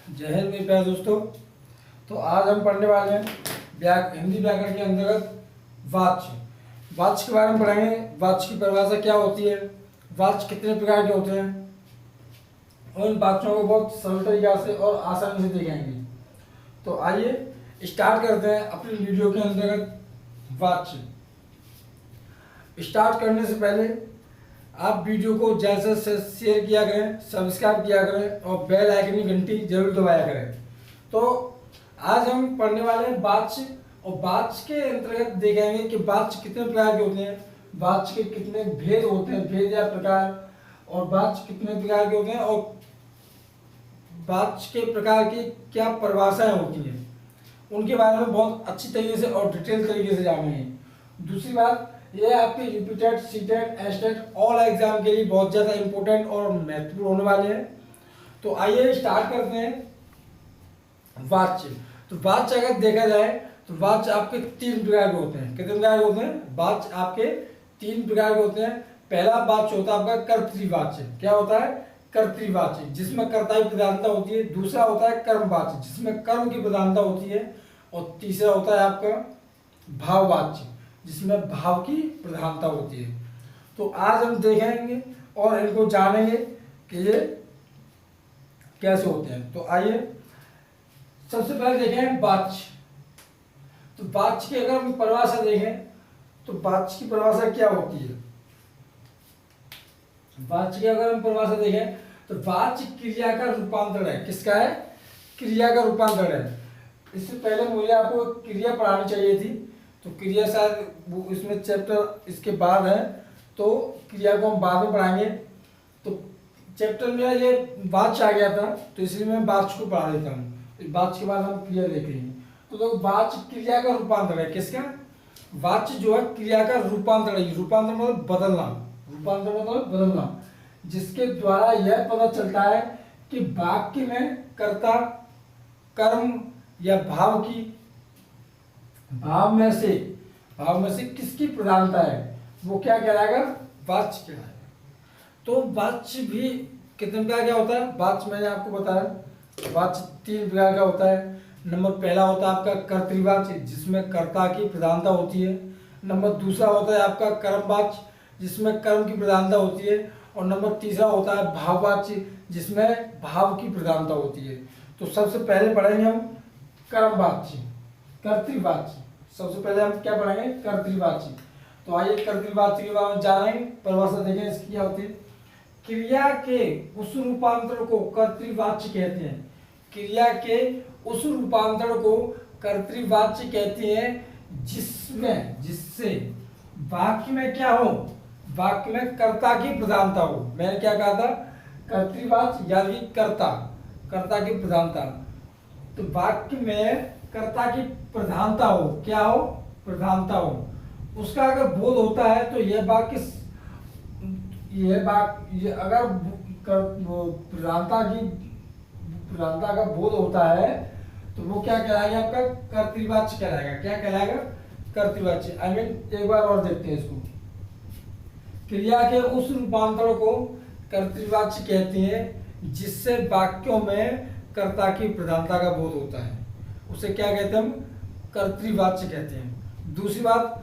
जय हिंद मेरे प्यारे दोस्तों। तो आज हम पढ़ने वाले हैं हिंदी व्याकरण के अंतर्गत वाच्य। वाच्य के बारे में पढ़ेंगे। वाच्य की परिभाषा क्या होती है, वाच्य कितने प्रकार के होते हैं, और इन वाच्यों को बहुत सरल तरीका से और आसानी से देखेंगे। तो आइए स्टार्ट करते हैं अपनी वीडियो के अंतर्गत वाच्य। स्टार्ट करने से पहले आप वीडियो को ज़्यादा से शेयर किया करें, सब्सक्राइब किया करें और बेल आइकन की घंटी जरूर दबाया करें। तो आज हम पढ़ने वाले हैं वाच्य, और वाच्य के अंतर्गत देखेंगे कि वाच्य कितने प्रकार के होते हैं, वाच्य के कितने भेद होते हैं, भेद या प्रकार, और वाच्य कितने प्रकार के होते हैं, और वाच्य के प्रकार की क्या परिभाषाएं होती हैं, उनके बारे में बहुत अच्छी तरीके से और डिटेल तरीके से जानेंगे। दूसरी बात, ये आपके UPTET, CTET, estate all exam के लिए बहुत ज़्यादा इंपॉर्टेंट और महत्वपूर्ण होने वाले हैं। तो आइए स्टार्ट करते हैं वाच्य। तो वाच्य अगर देखा जाए तो वाच्य आपके तीन प्रकार के होते हैं। कितने प्रकार के होते हैं? वाच्य आपके तीन प्रकार के होते हैं। पहला वाच्य होता है आपका कर्तृवाच्य। क्या होता है? कर्तृवाच्य, जिसमें कर्ता की प्रधानता होती है। दूसरा होता है कर्मवाच्य, जिसमें कर्म की प्रधानता होती है। और तीसरा होता है आपका भाववाच्य, जिसमें भाव की प्रधानता होती है। तो आज हम देखेंगे और इनको जानेंगे कि ये कैसे होते हैं। तो आइए सबसे पहले देखें वाच्य। तो वाच्य की अगर हम परिभाषा देखें तो वाच्य की परिभाषा क्या होती है? वाच्य की अगर हम परिभाषा देखें तो वाच्य क्रिया का रूपांतरण है। किसका है? क्रिया का रूपांतरण है। इससे पहले मुझे आपको क्रिया पढ़ानी चाहिए थी, तो क्रिया शायद वो इसमें चैप्टर इसके बाद है, तो क्रिया को हम बाद में पढ़ाएंगे। तो चैप्टर में ये वाच्य आ गया था, तो इसलिए मैं वाच्य को पढ़ा देता हूँ। वाच्य के बाद हम क्रिया देखेंगे। तो वाच्य क्रिया का रूपांतर है। किसका? वाच्य जो है क्रिया का रूपांतर है। रूपांतर मतलब बदलना, रूपांतर मतलब बदलना, जिसके द्वारा यह पता चलता है कि वाक्य में कर्ता, कर्म या भाव में से किसकी प्रधानता है, वो क्या कहलाएगा? वाच्य कहलाएगा। तो वाच्य भी कितने प्रकार का होता है? वाच्य मैंने आपको बताया वाच्य तीन प्रकार का होता है। नंबर पहला होता है आपका कर्तृवाच्य, जिसमें कर्ता की प्रधानता होती है। नंबर दूसरा होता है आपका कर्मवाच्य, जिसमें कर्म की प्रधानता होती है। और नंबर तीसरा होता है भाववाच्य, जिसमें भाव की प्रधानता होती है। तो सबसे पहले पढ़ेंगे हम कर्मवाच्य, कर्तृवाच्य। सबसे पहले हम क्या पढ़ेंगे? कर्तृवाच्य। तो आइए कर्तृवाच्य के बारे में जानेंगे, परिभाषा देखें इसकी क्या होती है। क्रिया के उस रूपांतर को कर्तृवाच्य कहते हैं। क्रिया के उस रूपांतर को कर्तृवाच्य कहते हैं जिससे वाक्य में क्या हो? वाक्य में कर्ता की प्रधानता हो। मैंने क्या कहा था? कर्तृवाच्य यानी कर्ता, कर्ता की प्रधानता। तो वाक्य में कर्ता की प्रधानता हो। क्या हो? प्रधानता हो। उसका अगर बोध होता है तो यह वाक्य अगर प्रधानता का बोध होता है तो वो क्या कहलाएगा? आपका कर्तृवाच्य कहलाएगा। क्या कहलाएगा? कर्तृवाच्य। आई मीन एक बार और देखते हैं इसको। क्रिया के उस रूपांतर को कर्तृवाच्य कहते हैं जिससे वाक्यों में कर्ता की प्रधानता का बोध होता है, उसे क्या कहते हैं? हम कर्तृवाच्य कहते हैं। दूसरी बात,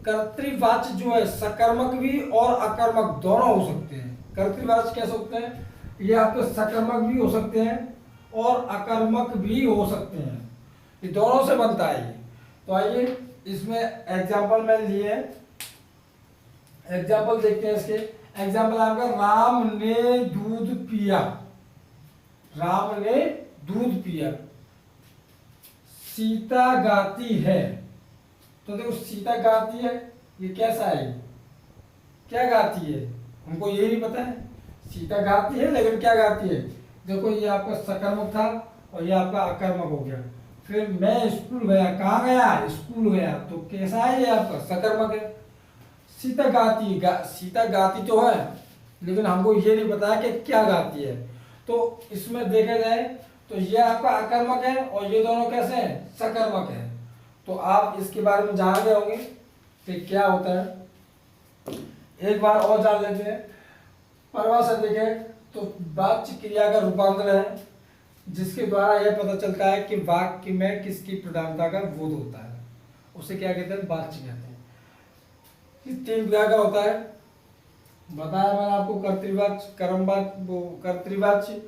कर्तृवाच्य जो है सकर्मक भी और अकर्मक दोनों हो सकते हैं। कर्तृवाच्य कैसे होते हैं? ये आपके सकर्मक भी हो सकते हैं और अकर्मक भी हो सकते हैं। ये दोनों से बनता है ये। तो आइए इसमें एग्जाम्पल मैंने लिए हैं, एग्जाम्पल देखते हैं इसके। एग्जाम्पल आपका राम ने दूध पिया। राम ने दूध पिया। सीता गाती है। तो देखो सीता गाती है, ये कैसा है? क्या गाती है? हमको ये नहीं पता है। सीता गाती है लेकिन क्या गाती है? देखो ये आपका सकर्मक था और ये आपका अकर्मक हो गया। फिर मैं स्कूल गया। कहाँ गया? स्कूल गया। तो कैसा है? ये आपका सकर्मक है। सीता गाती, सीता गाती तो है लेकिन हमको ये नहीं पता है कि क्या गाती है। तो इसमें देखा जाए तो ये आपका अकर्मक है और ये दोनों कैसे हैं? सकर्मक है। तो आप इसके बारे में जान गए होंगे कि क्या होता है। एक बार और जान लेते हैं। परिभाषा देखें तो वाच्य क्रिया का रूपांतर है। जिसके द्वारा यह पता चलता है कि वाक्य में किसकी प्रधानता का बोध होता है, उसे क्या कहते हैं, वाच्य कहते हैं। इस 3 प्रकार का होता है, बताया मैंने आपको, कर्तृवाच्य, कर्मवाच्य, वो कर्तृवाच्य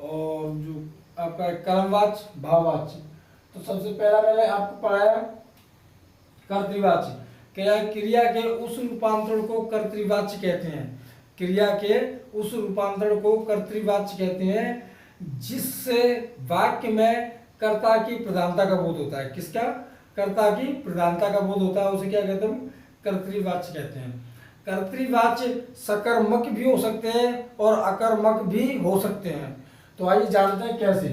और जो आपका कर्मवाच्य, भाववाच्य। तो सबसे पहला मैंने आपको पढ़ाया कर्तृवाच्य, क्या क्रिया के उस रूपांतरण को कर्तृवाच्य कहते हैं। क्रिया के उस रूपांतरण को कर्तृवाच्य कहते हैं जिससे वाक्य में कर्ता की प्रधानता का बोध होता है। किसका? कर्ता की प्रधानता का बोध होता है, उसे क्या कहते हैं, कर्तृवाच्य कहते हैं। कर्तृवाच्य सकर्मक भी हो सकते हैं और अकर्मक भी हो सकते हैं। तो आइए जानते हैं कैसे।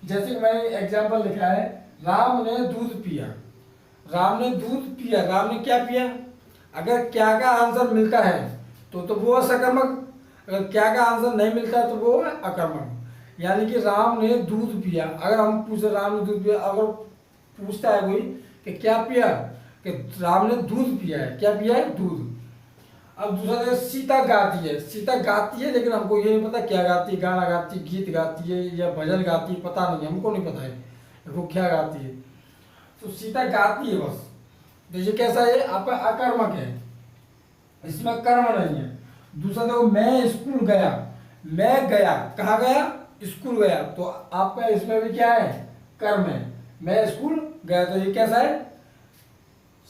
जैसे मैंने एग्जाम्पल लिखा है, राम ने दूध पिया। राम ने दूध पिया, राम ने क्या पिया? अगर क्या का आंसर मिलता है तो वो है सकर्मक, अगर क्या का आंसर नहीं मिलता है तो वो है अकर्मक। यानी कि राम ने दूध पिया, अगर हम पूछे राम ने दूध पिया, अगर पूछता है कोई कि क्या पिया, कि राम ने दूध पिया है, क्या पिया है? दूध। अब दूसरा जगह सीता गाती है, सीता गाती है लेकिन हमको ये नहीं पता क्या गाती है, गाना गाती है, गीत गाती है या भजन गाती है, पता नहीं, हमको नहीं पता है वो क्या गाती है। तो सीता गाती है बस, तो ये कैसा है? आपका अकर्मक है, इसमें कर्म नहीं है। दूसरा देखो, मैं स्कूल गया, मैं गया, कहाँ गया? स्कूल गया, तो आपका इसमें भी क्या है? कर्म है, मैं स्कूल गया, तो ये कैसा है?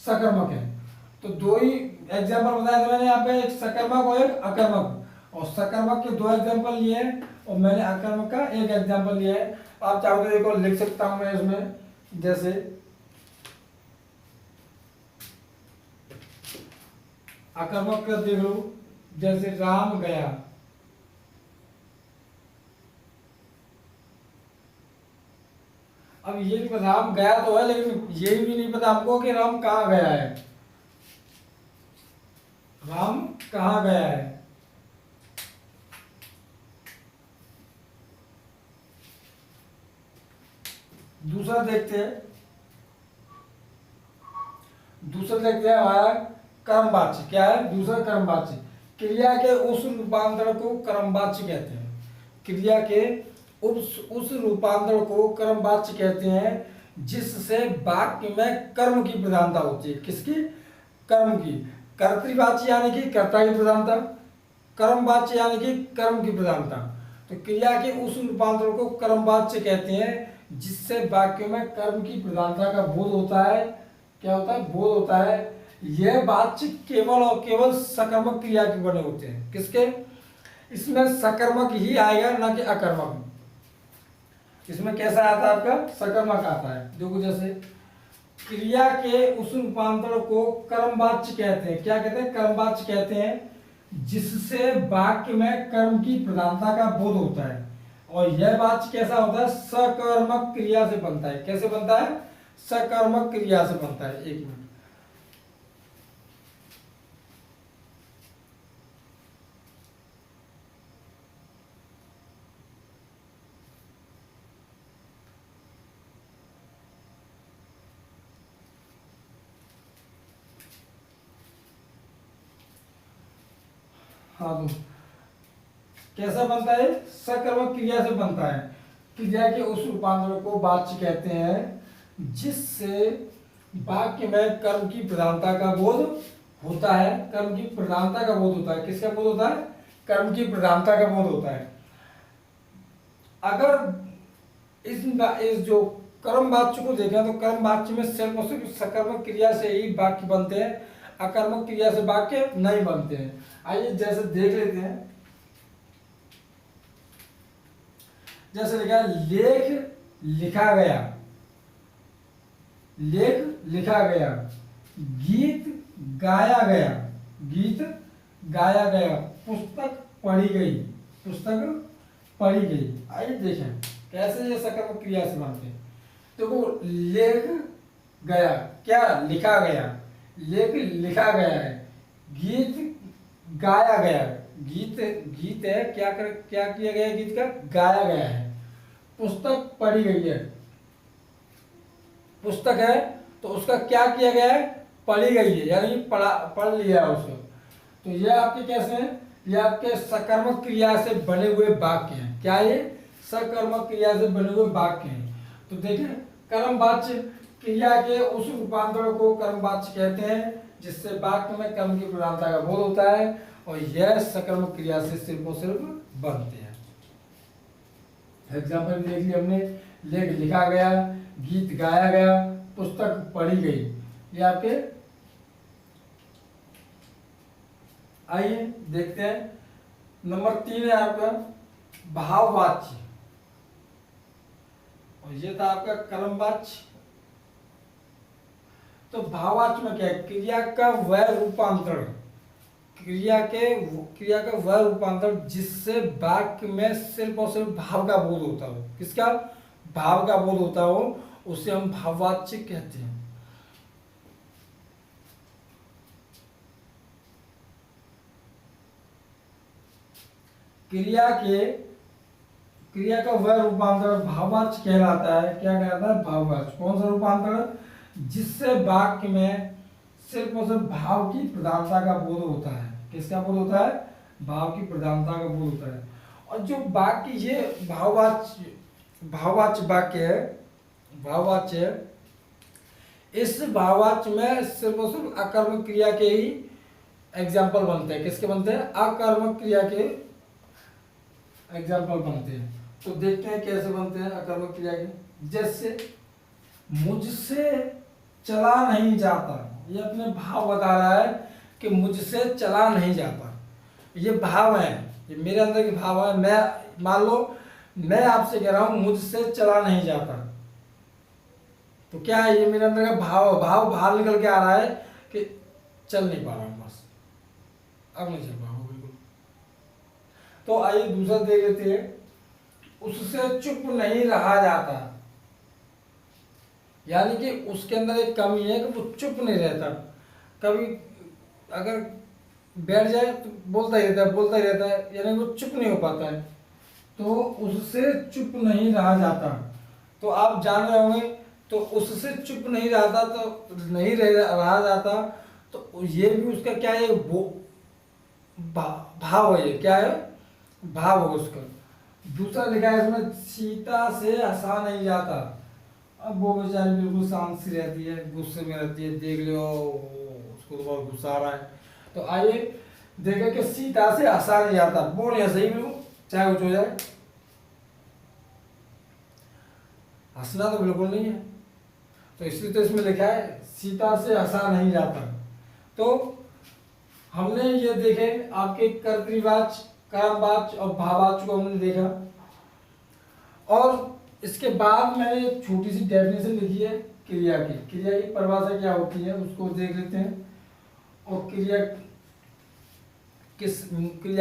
सकर्मक है। तो 2 ही एग्जाम्पल बताया था मैंने आपका, एक सकर्मक और एक अकर्मक, और सकर्मक के 2 एग्जाम्पल लिए हैं और मैंने अकर्मक का 1 एग्जाम्पल लिया है। आप चाहो तो एक और लिख सकता हूं मैं इसमें, जैसे अकर्मक का देख लो, जैसे राम गया, अब ये नहीं पता, राम गया तो है लेकिन ये भी नहीं पता हमको कि राम कहाँ गया है, राम कहाँ गया है। दूसरा देखते हैं, हमारा कर्मवाच्य क्या है? दूसरा कर्मवाच्य, क्रिया के उस रूपांतरण को कर्मवाच्य कहते हैं। क्रिया के उस रूपांतरण को कर्मवाच्य कहते हैं जिससे वाक्य में कर्म की प्रधानता होती है। किसकी? कर्म की। कर्तृवाच्य यानी कि कर्ता की प्रधानता, कर्मवाच्य यानी कि कर्म की प्रधानता। तो क्रिया के उस रूपांतरण को कर्मवाच्य कहते हैं जिससे वाक्य में कर्म की प्रधानता का बोध होता है। क्या होता है? बोध होता है। यह वाच्य केवल और केवल सकर्मक क्रिया के बने होते हैं। किसके? इसमें सकर्मक ही आएगा, ना कि अकर्मक। इसमें कैसा आता है? आपका सकर्मक आता है। देखो, जैसे क्रिया के उस रूपांतरण को कर्मवाच्य कहते हैं। क्या कहते हैं? कर्मवाच्य कहते हैं जिससे वाक्य में कर्म की प्रधानता का बोध होता है। और यह वाच्य कैसा होता है? सकर्मक क्रिया से बनता है। कैसे बनता है? सकर्मक क्रिया से बनता है। 1 मिनट, हाँ तो कैसा बनता है? सकर्मक क्रिया से बनता है। क्रिया के उस रूपांतरण को वाच्य कहते हैं जिससे वाक्य में कर्म की प्रधानता का बोध होता है। कर्म की प्रधानता का बोध होता है। किसका बोध होता है? कर्म की प्रधानता का बोध होता है। अगर इस जो कर्म वाच्य को देखें तो कर्म वाच्य में सिर्फ और सिर्फ सकर्मक क्रिया से ही वाक्य बनते हैं, अकर्मक क्रिया से वाक्य नहीं बनते हैं। आइए जैसे देख लेते हैं, जैसे लिखा है, लेख लिखा गया, लेख लिखा गया, गीत गाया गया, गीत गाया गया, पुस्तक पढ़ी गई, पुस्तक पढ़ी गई। आइए देखें कैसे ये सकर्मक क्रिया से बनते हैं। तो वो लेख गया, क्या लिखा गया, लेख लिखा गया है, गीत गाया गया, गीत है, क्या किया गया है? गीत का गाया गया है। पुस्तक पढ़ी गई है, पुस्तक है तो उसका क्या किया गया है? पढ़ी गई है, यानी पढ़ लिया है उसको। तो ये आपके कैसे हैं? ये आपके सकर्मक क्रिया से बने हुए वाक्य हैं। क्या ये? सकर्मक क्रिया से बने हुए वाक्य हैं। तो देखें, कर्मवाच्य क्रिया के उस रूपांतरण को कर्मवाच्य कहते हैं जिससे वाक्य में कर्म की प्रधानता का बोध होता है, और यह सकर्मक क्रिया से सिर्फ और सिर्फ बनते हैं। एग्जाम्पल देख लिया हमने, लेख लिखा गया, गीत गाया गया, पुस्तक पढ़ी गई, ये आपके। आइए देखते हैं, नंबर 3 है आपका भाववाच्य, और ये था आपका कर्मवाच्य। तो भाववाच्य में क्या है, क्रिया का वह रूपांतरण, क्रिया का वह रूपांतरण जिससे वाक्य में सिर्फ और सिर्फ भाव का बोध होता हो। किसका? भाव का बोध होता हो, उसे हम भाववाच्य कहते हैं। क्रिया का वह रूपांतरण भाववाच्य कहलाता है। क्या कहलाता है? भाववाच्य। कौन सा रूपांतरण? जिससे वाक्य में सिर्फ और सिर्फ भाव की प्रधानता का बोध होता है। किसका बोध होता है? भाव की प्रधानता का बोध होता है। और जो वाक्य ये भाववाच्य वाक्य है, भाववाच्य है, इस भाववाच्य में सिर्फ और सिर्फ अकर्मक क्रिया के ही एग्जाम्पल बनते हैं। किसके बनते हैं? अकर्मक क्रिया के एग्जाम्पल बनते हैं। तो देखते हैं कैसे बनते हैं अकर्मक क्रिया के। जैसे मुझसे चला नहीं जाता, ये अपने भाव बता रहा है कि मुझसे चला नहीं जाता। ये भाव है, ये मेरे अंदर के भाव है। मैं मान लो मैं आपसे कह रहा हूं मुझसे चला नहीं जाता, तो क्या है? ये मेरे अंदर का भाव बाहर निकल के आ रहा है कि चल नहीं पा रहा हूं, बस अब नहीं चल पा रहा हूं बिल्कुल। तो आइए दूसरा देख लेते हैं, उससे चुप नहीं रहा जाता, यानी कि उसके अंदर एक कमी है कि वो चुप नहीं रहता। कभी अगर बैठ जाए तो बोलता ही रहता है, यानी वो चुप नहीं हो पाता है। तो उससे चुप नहीं रहा जाता, तो आप जान रहे होंगे, तो उससे चुप नहीं रहता, तो नहीं रहा जाता, तो ये भी उसका क्या है? वो भाव है। ये क्या है? भाव है उसका। दूसरा लिखा है इसमें, सीता से हंसा नहीं जाता। अब वो बेचारी बिल्कुल शांत सी रहती है, गुस्से में रहती है, देख लो उसको तो बहुत गुस्सा आ रहा है। तो आइए देखें कि सीता से हंसा नहीं जाता, बोल या सही बिल्कुल, चाहे कुछ हो जाए, हंसना तो बिल्कुल नहीं है। तो इसलिए तो इसमें लिखा है सीता से हंसा नहीं जाता। तो हमने ये देखे आपके कर्तृवाच्य, कर्मवाच्य और भाववाच्य को हमने देखा, और इसके बाद मैंने एक छोटी सी डेफिनेशन लिखी है क्रिया की। क्रिया की परिभाषा क्या होती है उसको देख लेते हैं, और क्रिया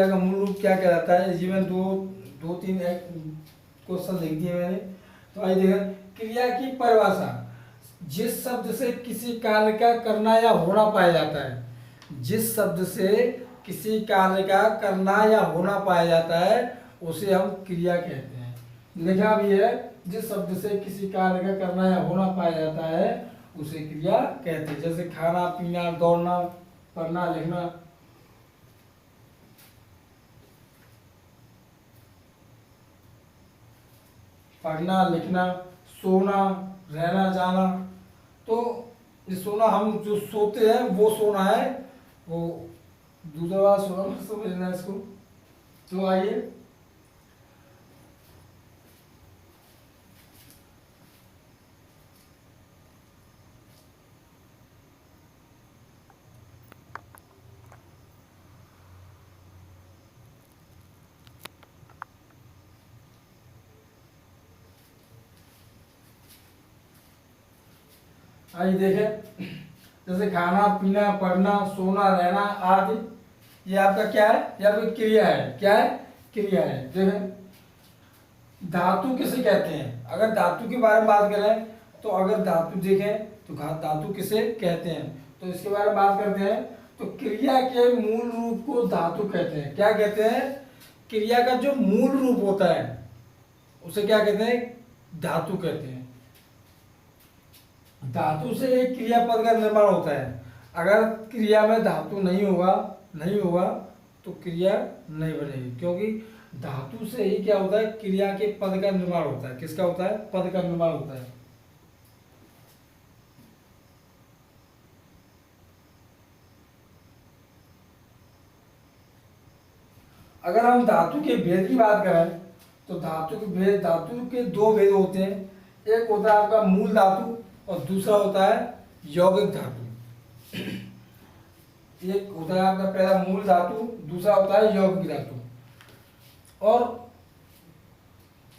का मूल रूप क्या कहलाता है। ये मैंने दो तीन क्वेश्चन लिख दिए मैंने। तो आइए देखें, क्रिया की परिभाषा, जिस शब्द से किसी कार्य का करना या होना पाया जाता है, जिस शब्द से किसी कार्य का करना या होना पाया जाता है उसे हम क्रिया कहते हैं। लिखा भी है, जिस शब्द से किसी कार्य का करना या होना पाया जाता है उसे क्रिया कहते हैं। जैसे खाना, पीना, दौड़ना, पढ़ना, लिखना। पढ़ना, लिखना, सोना, रहना, जाना। तो ये सोना, हम जो सोते हैं वो सोना है, वो दूसरा बात सोना समझना इसको। तो आइए देखें, जैसे खाना, पीना, पढ़ना, सोना, रहना आदि, ये आपका क्या है? ये आपकी क्रिया है। क्या है? क्रिया है। देखें, धातु किसे कहते हैं? अगर धातु के बारे में बात करें तो अगर धातु देखें तो धातु किसे कहते हैं, तो इसके बारे में बात करते हैं। तो क्रिया के मूल रूप को धातु कहते हैं। क्या कहते हैं? क्रिया का जो मूल रूप होता है उसे क्या कहते हैं? धातु कहते हैं। धातु से एक क्रियापद का निर्माण होता है। अगर क्रिया में धातु नहीं होगा तो क्रिया नहीं बनेगी, क्योंकि धातु से ही क्या होता है, क्रिया के पद का निर्माण होता है। किसका होता है? पद का निर्माण होता है। अगर हम धातु के भेद की बात करें तो धातु के दो भेद होते हैं। एक होता है आपका मूल धातु और दूसरा होता है यौगिक धातु। एक होता है आपका पहला मूल धातु, दूसरा होता है यौगिक धातु। और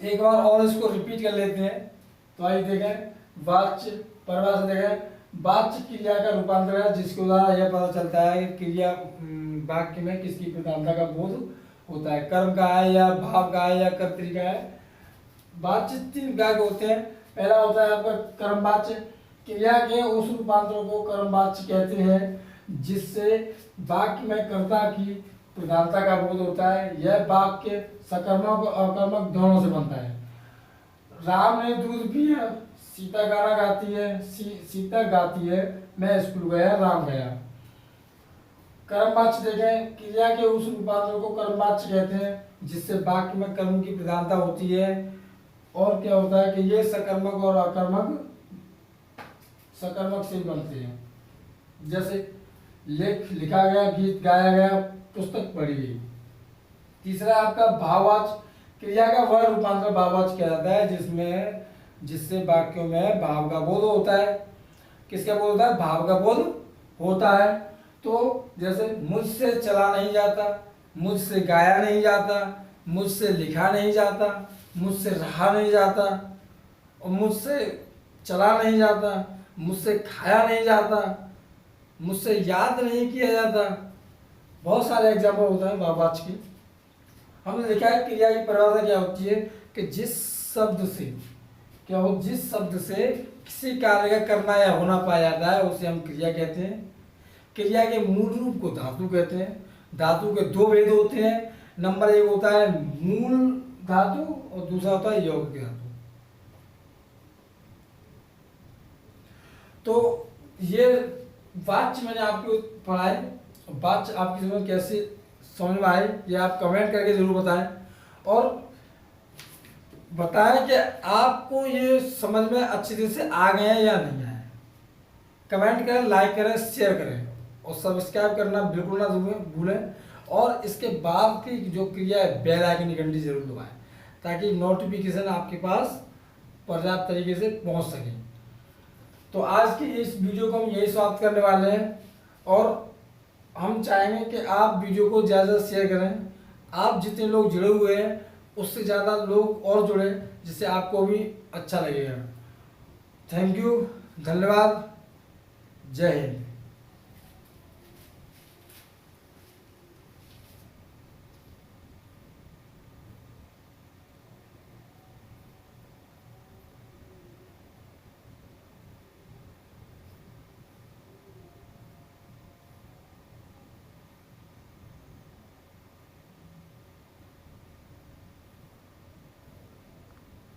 एक बार और इसको रिपीट कर लेते हैं। तो आइए देखें, वाच्य परिभाषा देखें। वाच्य क्रिया का रूपांतर है जिसके द्वारा यह पता चलता है कि क्रिया वाक्य में किसकी प्रधानता का बोध होता है, कर्म का है या भाव का है या कर्तरी का है। वाच्य 3 प्रकार के होते हैं। पहला होता है आपका कर्मवाच्य। क्रिया के उस रूपांतरों को कर्मवाच्य कहते हैं जिससे वाक्य में कर्ता की प्रधानता का बोध होता है। यह वाक्य सकर्मक और अकर्मक दोनों से बनता है। राम ने दूध पिया, सीता गाना गाती है, सीता गाती है, मैं स्कूल गया, राम गया। कर्मवाच्य देखें, क्रिया के उस रूपांतर को कर्मवाच्य कहते हैं जिससे वाक्य में कर्म की प्रधानता होती है। और क्या होता है कि ये सकर्मक और अकर्मक सकर्मक से ही बनते हैं। जैसे लिखा गया, गीत गाया गया, पुस्तक पढ़ी गई। तीसरा आपका भाववाच्य। क्रिया का वह रूपांतर भाववाच्य कहलाता है जिससे वाक्यों में भाव का बोध होता है। किसका बोध होता है? भाव का बोध होता है। तो जैसे मुझसे चला नहीं जाता, मुझसे गाया नहीं जाता, मुझसे लिखा नहीं जाता, मुझसे रहा नहीं जाता, और मुझसे चला नहीं जाता, मुझसे खाया नहीं जाता, मुझसे याद नहीं किया जाता। बहुत सारे एग्जाम्पल होते हैं भाववाच्य की। हमने देखा है क्रिया की परिभाषा क्या होती है कि जिस शब्द से किसी कार्य का करना या होना पाया जाता है उसे हम क्रिया कहते हैं। क्रिया के मूल रूप को धातु कहते हैं। धातु के 2 भेद होते हैं। नंबर 1 होता है मूल धातु और दूसरा होता है यौगिक धातु। तो ये वाच्य मैंने आपको पढ़ाए। वाच्य आपकी समझ कैसे समझ में आए ये आप कमेंट करके जरूर बताएं, और बताएं कि आपको ये समझ में अच्छी तरह से आ गए हैं या नहीं आए। कमेंट करें, लाइक करें, शेयर करें और सब्सक्राइब करना बिल्कुल ना भूलें। और इसके बाद की जो क्रिया है बेल आइकन की घंटी जरूर दबाएं ताकि नोटिफिकेशन आपके पास पर्याप्त तरीके से पहुंच सके। तो आज की इस वीडियो को हम यही समाप्त करने वाले हैं, और हम चाहेंगे कि आप वीडियो को ज़्यादा शेयर करें। आप जितने लोग जुड़े हुए हैं उससे ज़्यादा लोग और जुड़े जिससे आपको भी अच्छा लगेगा। थैंक यू, धन्यवाद, जय हिंद।